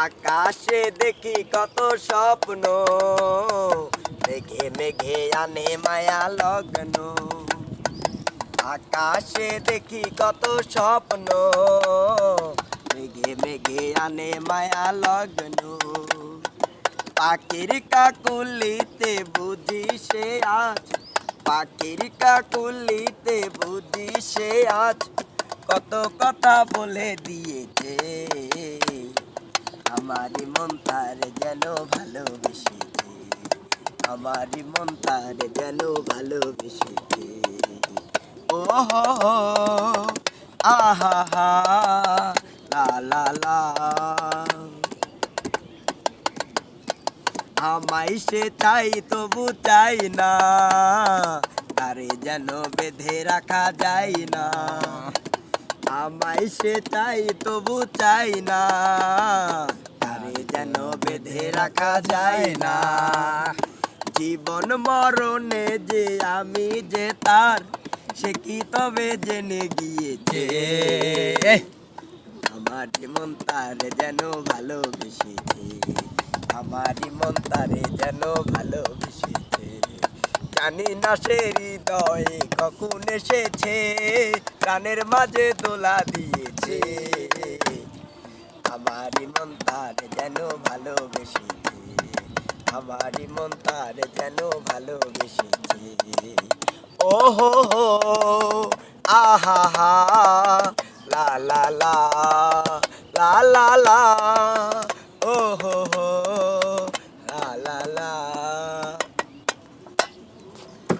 আকাশে দেখি কত স্বপ্ন, মেঘে মেঘে আনে মায়া লগ্ন। আকাশে দেখি কত স্বপ্ন, মেঘে মেঘে আনে মায়া লগ্ন। পাখির কাকুলিতে বুঝি সে আজ, পাখির কাকুলিতে বুঝি সে আজ কত কথা বলে দিয়েছে। আমারি মন তার যেন ভালোবেসেছে, আমারি মন তার যেন ভালোবেসেছে। ও হো হো, আহা হা, লা লা লা। আমায় সে চাই তবু চাই না, তারে যেন বেঁধে রাখা যায় না। আমায় সে চাই তবু চাই না, তারে যেন বেঁধে রাখা যায় না। জীবন মরণে যে আমি যে তার, সে কি তবে জেনে গিয়েছে। আমারি মন তারে যেন ভালোবেসেছে, আমারি মন তারে যেন ভালোবেসেছে। জানি না সে হৃদয়ে কখন এসেছে, প্রাণের মাঝে দোলা দিয়েছে। আমারি মন তারে যেন ভালোবেসেছে, আমারি মন তারে যেন ভালোবেসেছে। ও হো হো, আহা হা।